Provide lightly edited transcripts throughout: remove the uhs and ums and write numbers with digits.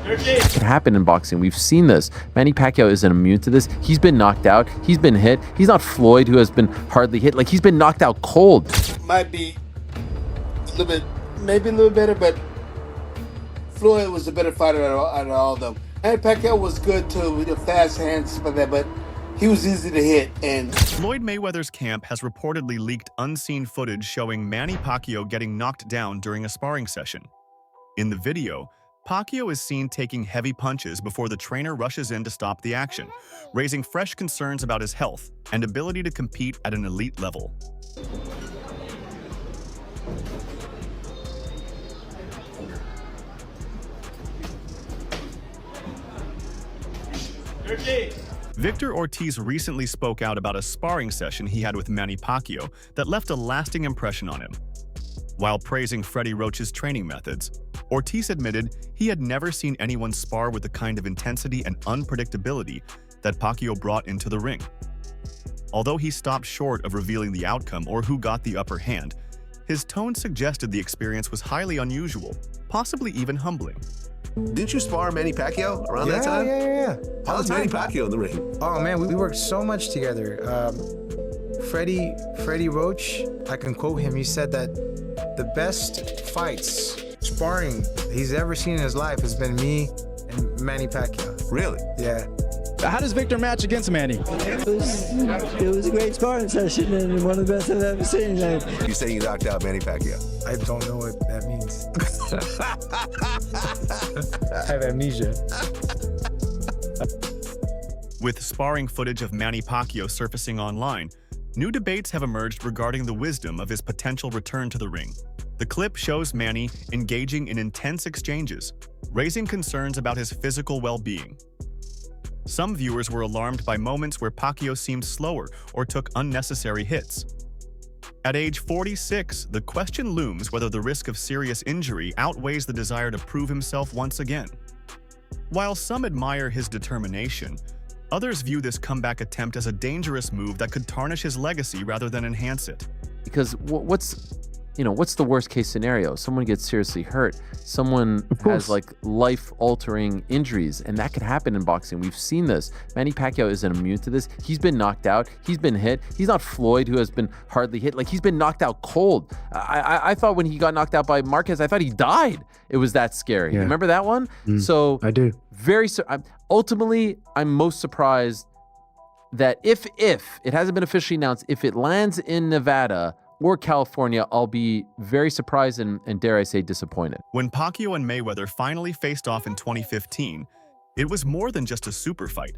It happened in boxing. We've seen this. Manny Pacquiao isn't immune to this. He's been knocked out. He's been hit. He's not Floyd, who has been hardly hit. Like, he's been knocked out cold. Might be a little bit, maybe a little better, but Floyd was the better fighter out of all of them. Manny Pacquiao was good too, with the fast hands, but he was easy to hit. And Floyd Mayweather's camp has reportedly leaked unseen footage showing Manny Pacquiao getting knocked down during a sparring session. In the video, Pacquiao is seen taking heavy punches before the trainer rushes in to stop the action, raising fresh concerns about his health and ability to compete at an elite level. Victor Ortiz recently spoke out about a sparring session he had with Manny Pacquiao that left a lasting impression on him. While praising Freddie Roach's training methods, Ortiz admitted he had never seen anyone spar with the kind of intensity and unpredictability that Pacquiao brought into the ring. Although he stopped short of revealing the outcome or who got the upper hand, his tone suggested the experience was highly unusual, possibly even humbling. Didn't you spar Manny Pacquiao around that time? Yeah. How was Manny Pacquiao in the ring? Oh man, we worked so much together. Freddie Roach, I can quote him. He said that the best fights, sparring he's ever seen in his life has been me and Manny Pacquiao. Really? Yeah. How does Victor match against Manny? It was a great sparring session and one of the best I've ever seen. You say you knocked out Manny Pacquiao? I don't know what that means. I have amnesia. With sparring footage of Manny Pacquiao surfacing online, new debates have emerged regarding the wisdom of his potential return to the ring. The clip shows Manny engaging in intense exchanges, raising concerns about his physical well-being. Some viewers were alarmed by moments where Pacquiao seemed slower or took unnecessary hits. At age 46, the question looms whether the risk of serious injury outweighs the desire to prove himself once again. While some admire his determination, others view this comeback attempt as a dangerous move that could tarnish his legacy rather than enhance it. Because what's the worst case scenario? Someone gets seriously hurt. Someone has like life-altering injuries, and that could happen in boxing. We've seen this. Manny Pacquiao isn't immune to this. He's been knocked out. He's been hit. He's not Floyd, who has been hardly hit. Like, he's been knocked out cold. I thought when he got knocked out by Marquez, I thought he died. It was that scary. Yeah. Remember that one? So I do. Ultimately, I'm most surprised that if it hasn't been officially announced, if it lands in Nevada or California, I'll be very surprised and dare I say disappointed. When Pacquiao and Mayweather finally faced off in 2015, it was more than just a super fight.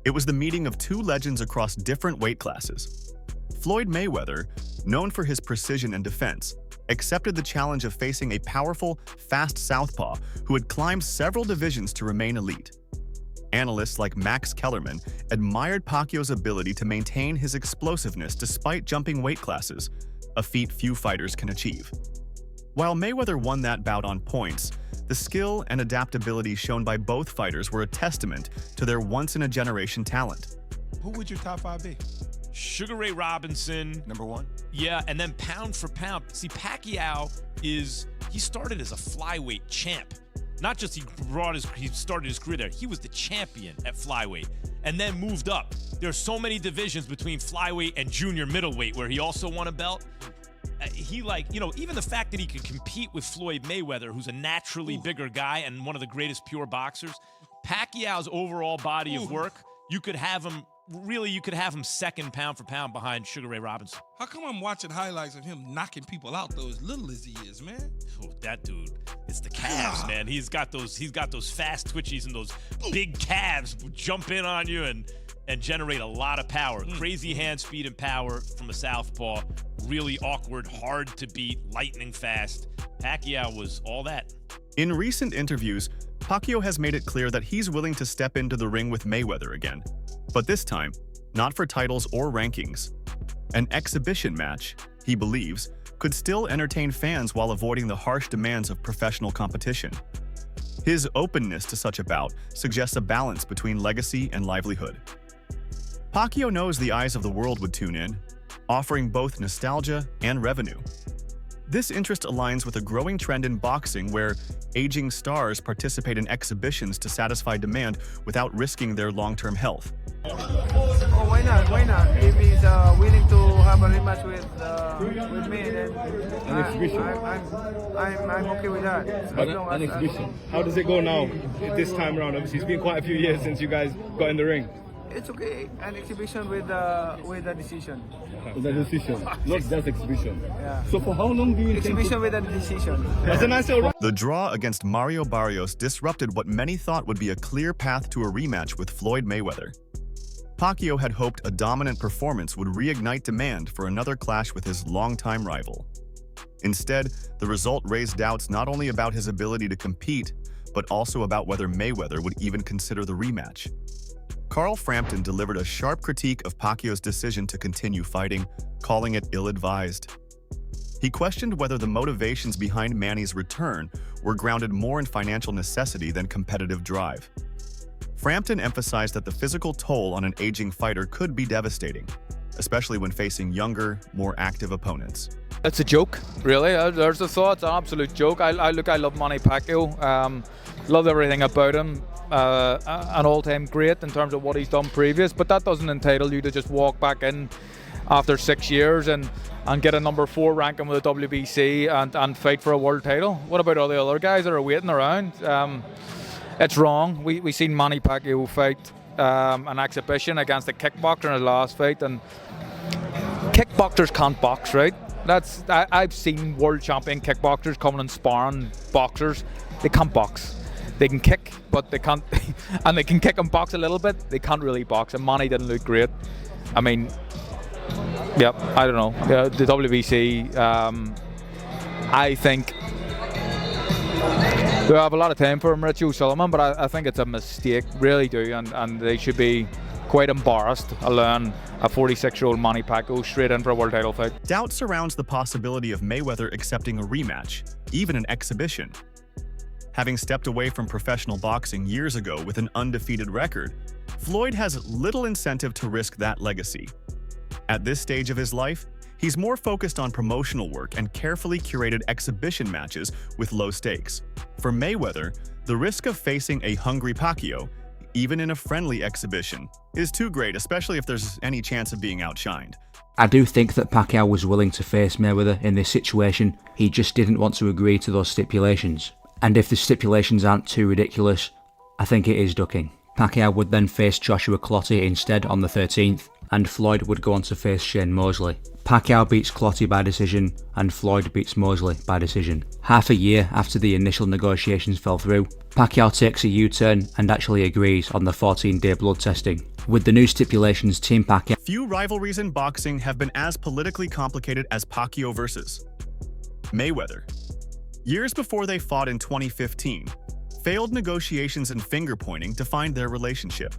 It was the meeting of two legends across different weight classes. Floyd Mayweather, known for his precision and defense, accepted the challenge of facing a powerful, fast southpaw who had climbed several divisions to remain elite. Analysts like Max Kellerman admired Pacquiao's ability to maintain his explosiveness despite jumping weight classes, a feat few fighters can achieve. While Mayweather won that bout on points, the skill and adaptability shown by both fighters were a testament to their once-in-a-generation talent. Who would your top five be? Sugar Ray Robinson. Number one? Yeah, and then pound for pound. See, Pacquiao he started as a flyweight champ. Not just he started his career there, he was the champion at flyweight and then moved up. There are so many divisions between flyweight and junior middleweight where he also won a belt. Even the fact that he could compete with Floyd Mayweather, who's a naturally bigger guy and one of the greatest pure boxers, Pacquiao's overall body of work, you could have him second pound for pound behind Sugar Ray Robinson. How come I'm watching highlights of him knocking people out though, as little as he is, man? Oh, that dude, it's the calves, man. He's got those fast twitchies and those big calves jump in on you and generate a lot of power. Crazy hand speed and power from a southpaw. Really awkward, hard to beat, lightning fast. Pacquiao was all that. In recent interviews, Pacquiao has made it clear that he's willing to step into the ring with Mayweather again. But this time, not for titles or rankings. An exhibition match, he believes, could still entertain fans while avoiding the harsh demands of professional competition. His openness to such a bout suggests a balance between legacy and livelihood. Pacquiao knows the eyes of the world would tune in, offering both nostalgia and revenue. This interest aligns with a growing trend in boxing where aging stars participate in exhibitions to satisfy demand without risking their long-term health. Oh, why not? Why not? If he's willing to have a rematch with me, then An exhibition. I'm okay with that. An exhibition. How does it go now this time around? Obviously, it's been quite a few years since you guys got in the ring. It's okay. An exhibition with a decision. With a decision, not just exhibition. Yeah. So for how long do you exhibition with a decision? That's a nice little. The draw against Mario Barrios disrupted what many thought would be a clear path to a rematch with Floyd Mayweather. Pacquiao had hoped a dominant performance would reignite demand for another clash with his longtime rival. Instead, the result raised doubts not only about his ability to compete, but also about whether Mayweather would even consider the rematch. Carl Frampton delivered a sharp critique of Pacquiao's decision to continue fighting, calling it ill-advised. He questioned whether the motivations behind Manny's return were grounded more in financial necessity than competitive drive. Frampton emphasized that the physical toll on an aging fighter could be devastating, especially when facing younger, more active opponents. It's a joke, really. There's the thought. It's an absolute joke. I love Manny Pacquiao. Love everything about him. An all-time great in terms of what he's done previous, but that doesn't entitle you to just walk back in after 6 years and get a number 4 ranking with the WBC and fight for a world title. What about all the other guys that are waiting around? It's wrong. We seen Manny Pacquiao fight an exhibition against a kickboxer in his last fight, and kickboxers can't box, right? I've seen world champion kickboxers coming and sparring boxers. They can't box. They can kick, but they can't, and they can kick and box a little bit. They can't really box, and Manny didn't look great. I mean, yeah, I don't know. The WBC, I think they have a lot of time for him, Richie Sullivan, but I think it's a mistake, really do, and they should be quite embarrassed allowing a 46-year-old Manny Pacquiao straight in for a world title fight. Doubt surrounds the possibility of Mayweather accepting a rematch, even an exhibition. Having stepped away from professional boxing years ago with an undefeated record, Floyd has little incentive to risk that legacy. At this stage of his life, he's more focused on promotional work and carefully curated exhibition matches with low stakes. For Mayweather, the risk of facing a hungry Pacquiao, even in a friendly exhibition, is too great, especially if there's any chance of being outshined. I do think that Pacquiao was willing to face Mayweather in this situation. He just didn't want to agree to those stipulations. And if the stipulations aren't too ridiculous, I think it is ducking. Pacquiao would then face Joshua Clottey instead on the 13th, and Floyd would go on to face Shane Mosley. Pacquiao beats Clottey by decision, and Floyd beats Mosley by decision. Half a year after the initial negotiations fell through, Pacquiao takes a U-turn and actually agrees on the 14-day blood testing. With the new stipulations, Team Pacquiao... Few rivalries in boxing have been as politically complicated as Pacquiao versus Mayweather. Years before they fought in 2015, failed negotiations and finger-pointing defined their relationship.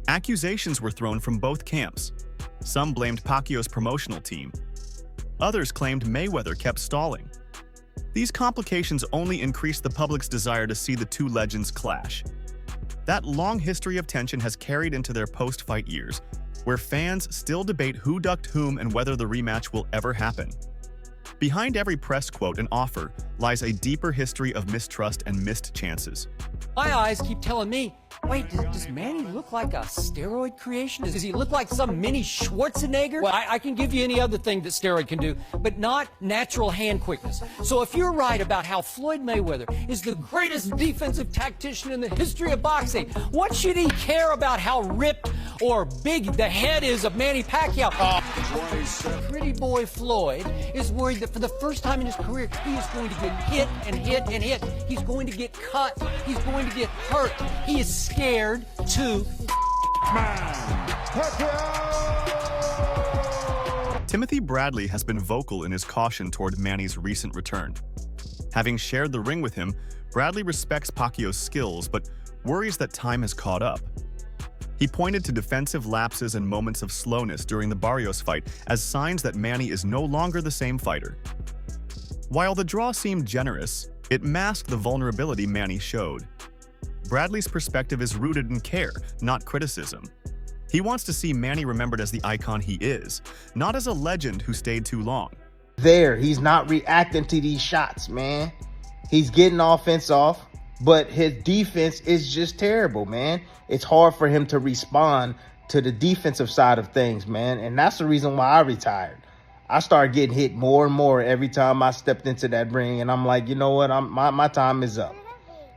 Accusations were thrown from both camps. Some blamed Pacquiao's promotional team. Others claimed Mayweather kept stalling. These complications only increased the public's desire to see the two legends clash. That long history of tension has carried into their post-fight years, where fans still debate who ducked whom and whether the rematch will ever happen. Behind every press quote and offer lies a deeper history of mistrust and missed chances. My eyes keep telling me, wait, does Manny look like a steroid creation? Does he look like some mini Schwarzenegger? Well, I can give you any other thing that steroid can do, but not natural hand quickness. So if you're right about how Floyd Mayweather is the greatest defensive tactician in the history of boxing, what should he care about how ripped or big the head is of Manny Pacquiao? Pretty boy Floyd is worried that for the first time in his career, he is going to get hit and hit and hit. He's going to get cut. He's going to get hurt. He is scared to Timothy Bradley has been vocal in his caution toward Manny's recent return. Having shared the ring with him, Bradley respects Pacquiao's skills but worries that time has caught up. He pointed to defensive lapses and moments of slowness during the Barrios fight as signs that Manny is no longer the same fighter. While the draw seemed generous, it masked the vulnerability Manny showed. Bradley's perspective is rooted in care, not criticism. He wants to see Manny remembered as the icon he is, not as a legend who stayed too long. there. He's not reacting to these shots, man. He's getting offense off, but his defense is just terrible, man. It's hard for him to respond to the defensive side of things, man. And that's the reason why I retired. I started getting hit more and more every time I stepped into that ring. And I'm like, you know what? My time is up,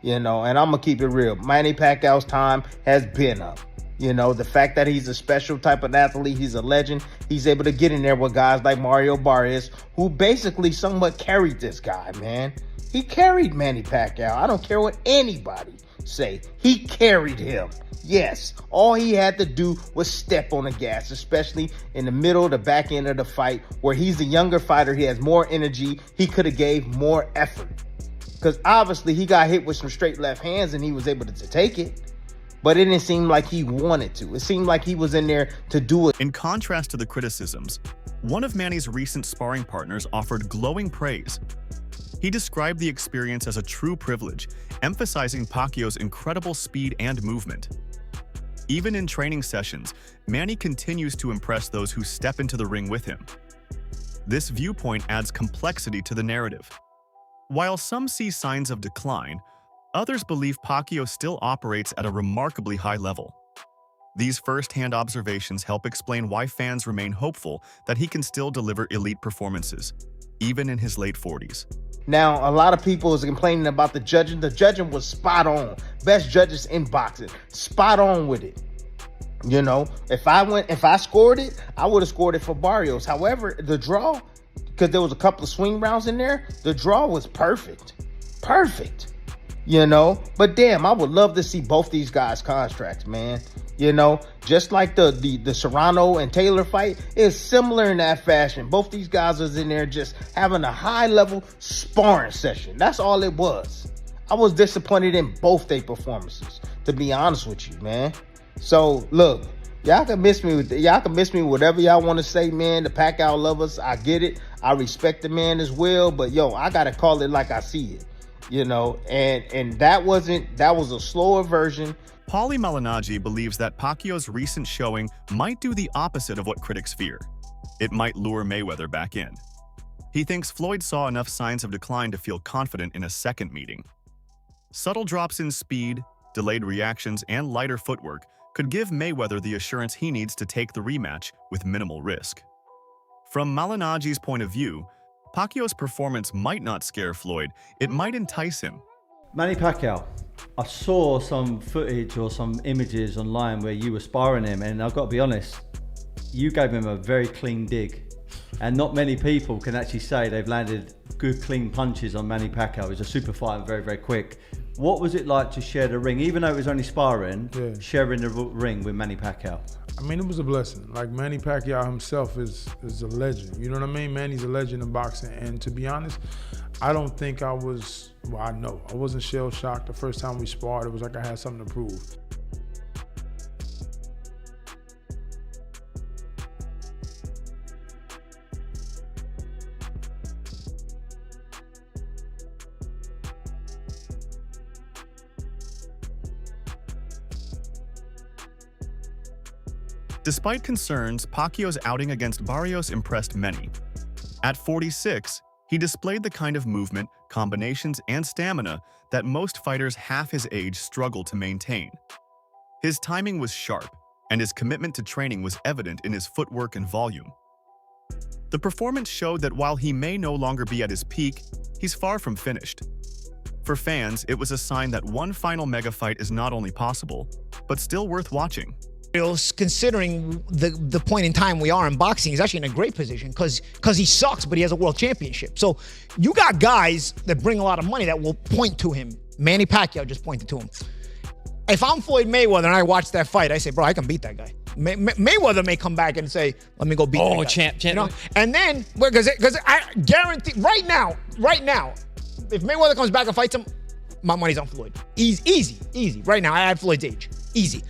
you know, and I'm going to keep it real. Manny Pacquiao's time has been up. You know, the fact that he's a special type of athlete, he's a legend. He's able to get in there with guys like Mario Barrios, who basically somewhat carried this guy, man. He carried Manny Pacquiao. I don't care what anybody say. He carried him. Yes, all he had to do was step on the gas, especially in the middle, the back end of the fight, where he's a younger fighter. He has more energy. He could have gave more effort. Because obviously he got hit with some straight left hands and he was able to take it. But it didn't seem like he wanted to. It seemed like he was in there to do it. In contrast to the criticisms, one of Manny's recent sparring partners offered glowing praise. He described the experience as a true privilege, emphasizing Pacquiao's incredible speed and movement. Even in training sessions, Manny continues to impress those who step into the ring with him. This viewpoint adds complexity to the narrative. While some see signs of decline, others believe Pacquiao still operates at a remarkably high level. These first-hand observations help explain why fans remain hopeful that he can still deliver elite performances, even in his late 40s. Now, a lot of people is complaining about the judging. The judging was spot on. Best judges in boxing. Spot on with it. You know, if I scored it, I would have scored it for Barrios. However, the draw, because there was a couple of swing rounds in there, the draw was perfect. Perfect. You know, but damn, I would love to see both these guys' contracts, man. You know, just like the Serrano and Taylor fight is similar in that fashion. Both these guys was in there just having a high-level sparring session. That's all it was. I was disappointed in both their performances, to be honest with you, man. So look, y'all can miss me whatever y'all want to say, man. The Pacquiao lovers, I get it. I respect the man as well, but yo, I gotta call it like I see it. You know, and that was a slower version. Paulie Malignaggi believes that Pacquiao's recent showing might do the opposite of what critics fear. It might lure Mayweather back in. He thinks Floyd saw enough signs of decline to feel confident in a second meeting. Subtle drops in speed, delayed reactions, and lighter footwork could give Mayweather the assurance he needs to take the rematch with minimal risk. From Malignaggi's point of view, Pacquiao's performance might not scare Floyd, it might entice him. Manny Pacquiao, I saw some footage or some images online where you were sparring him, and I've got to be honest, you gave him a very clean dig. And not many people can actually say they've landed good clean punches on Manny Pacquiao. He's a super fighter, very, very quick. What was it like to share the ring, even though it was only sparring, sharing the ring with Manny Pacquiao? I mean, it was a blessing. Like, Manny Pacquiao himself is a legend. You know what I mean? Manny's a legend in boxing. And to be honest, I don't think I was, well, I know, I wasn't shell-shocked. The first time we sparred, it was like I had something to prove. Despite concerns, Pacquiao's outing against Barrios impressed many. At 46, he displayed the kind of movement, combinations, and stamina that most fighters half his age struggle to maintain. His timing was sharp, and his commitment to training was evident in his footwork and volume. The performance showed that while he may no longer be at his peak, he's far from finished. For fans, it was a sign that one final mega fight is not only possible, but still worth watching. Considering the point in time we are in boxing, he's actually in a great position because he sucks, but he has a world championship. So you got guys that bring a lot of money that will point to him. Manny Pacquiao just pointed to him. If I'm Floyd Mayweather and I watch that fight, I say, bro, I can beat that guy. Mayweather may come back and say, let me go beat that guy. Champ. You know? And then, because I guarantee, right now, if Mayweather comes back and fights him, my money's on Floyd. Easy. Right now, I had Floyd's age. Easy.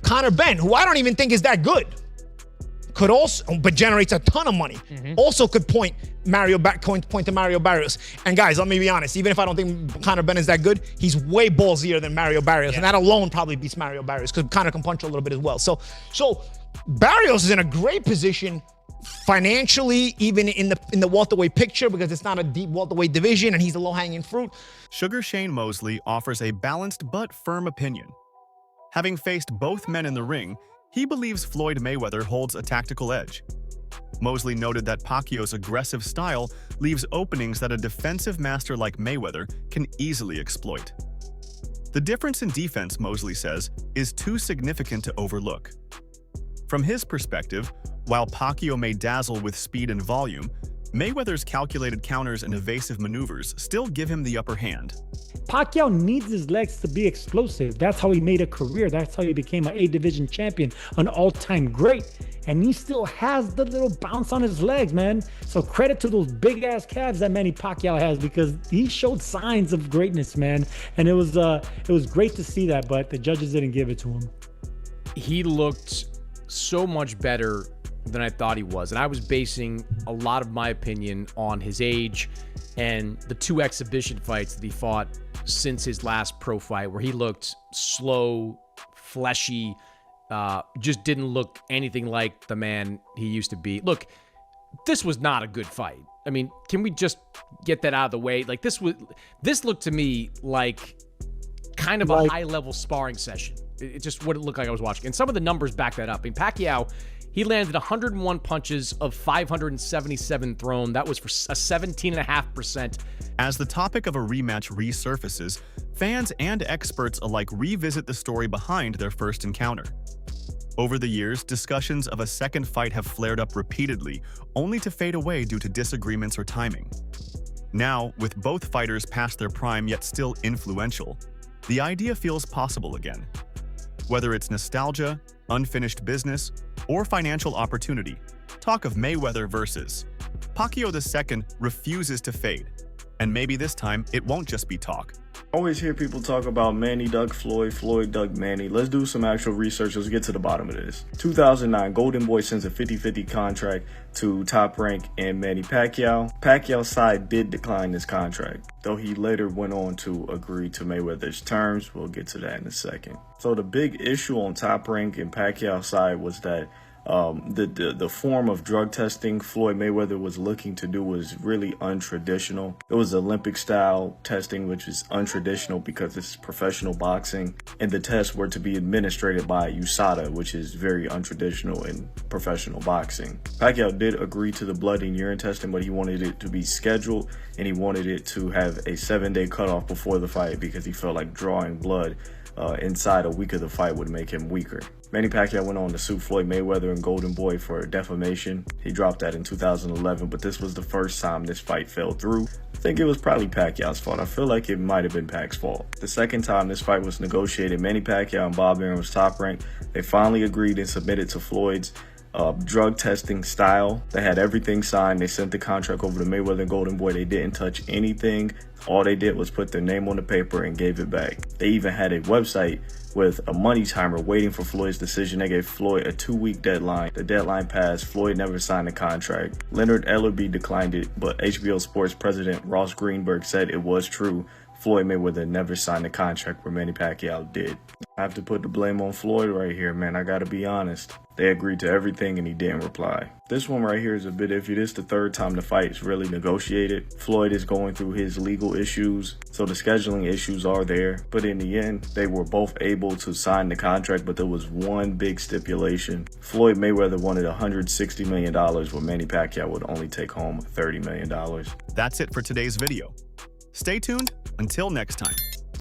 Conor Benn, who I don't even think is that good, could also, but generates a ton of money, also could point to Mario Barrios. And guys, let me be honest, even if I don't think Conor Benn is that good, he's way ballsier than Mario Barrios, and that alone probably beats Mario Barrios, because Conor can punch a little bit as well. So Barrios is in a great position financially, even in the welterweight picture, because it's not a deep welterweight division and he's the low-hanging fruit. Sugar Shane Mosley offers a balanced but firm opinion. Having faced both men in the ring, he believes Floyd Mayweather holds a tactical edge. Mosley noted that Pacquiao's aggressive style leaves openings that a defensive master like Mayweather can easily exploit. The difference in defense, Mosley says, is too significant to overlook. From his perspective, while Pacquiao may dazzle with speed and volume, Mayweather's calculated counters and evasive maneuvers still give him the upper hand. Pacquiao needs his legs to be explosive. That's how he made a career. That's how he became an A-division champion, an all-time great. And he still has the little bounce on his legs, man. So credit to those big-ass calves that Manny Pacquiao has, because he showed signs of greatness, man. And it was great to see that, but the judges didn't give it to him. He looked so much better than I thought he was. And I was basing a lot of my opinion on his age and the 2 exhibition fights that he fought since his last pro fight, where he looked slow, fleshy, just didn't look anything like the man he used to be. Look, this was not a good fight. I mean, can we just get that out of the way? Like, this looked to me like kind of a high-level sparring session. It just what it looked like I was watching. And some of the numbers back that up. I mean, Pacquiao, he landed 101 punches of 577 thrown. That was for a 17.5%. As the topic of a rematch resurfaces, fans and experts alike revisit the story behind their first encounter. Over the years, discussions of a second fight have flared up repeatedly, only to fade away due to disagreements or timing. Now, with both fighters past their prime yet still influential, the idea feels possible again. Whether it's nostalgia, unfinished business, or financial opportunity, talk of Mayweather versus Pacquiao II refuses to fade. And maybe this time, it won't just be talk. I always hear people talk about Manny dug Floyd, Floyd dug Manny. Let's do some actual research. Let's get to the bottom of this. 2009, Golden Boy sends a 50-50 contract to Top Rank and Manny Pacquiao. Pacquiao's side did decline this contract, though he later went on to agree to Mayweather's terms. We'll get to that in a second. So the big issue on Top Rank and Pacquiao's side was that the form of drug testing Floyd Mayweather was looking to do was really untraditional. It was Olympic style testing, which is untraditional because it's professional boxing, and the tests were to be administered by USADA, which is very untraditional in professional boxing. Pacquiao did agree to the blood and urine testing, but he wanted it to be scheduled and he wanted it to have a 7-day cutoff before the fight because he felt like drawing blood inside a week of the fight would make him weaker. Manny Pacquiao went on to sue Floyd Mayweather and Golden Boy for defamation. He dropped that in 2011, but this was the first time this fight fell through. I think it was probably Pacquiao's fault. I feel like it might have been Pac's fault. The second time this fight was negotiated, Manny Pacquiao and Bob Arum was Top Rank. They finally agreed and submitted to Floyd's drug testing style. They had everything signed. They sent the contract over to Mayweather and Golden Boy. They didn't touch anything. All they did was put their name on the paper and gave it back. They even had a website with a money timer waiting for Floyd's decision. They gave Floyd a 2-week deadline. The deadline passed. Floyd never signed the contract. Leonard Ellerby declined it, but HBO Sports president Ross Greenberg said it was true. Floyd Mayweather never signed the contract where Manny Pacquiao did. I have to put the blame on Floyd right here, man. I gotta be honest. They agreed to everything and he didn't reply. This one right here is a bit iffy. This is the third time the fight is really negotiated. Floyd is going through his legal issues, so the scheduling issues are there. But in the end, they were both able to sign the contract, but there was one big stipulation. Floyd Mayweather wanted $160 million, where Manny Pacquiao would only take home $30 million. That's it for today's video. Stay tuned until next time.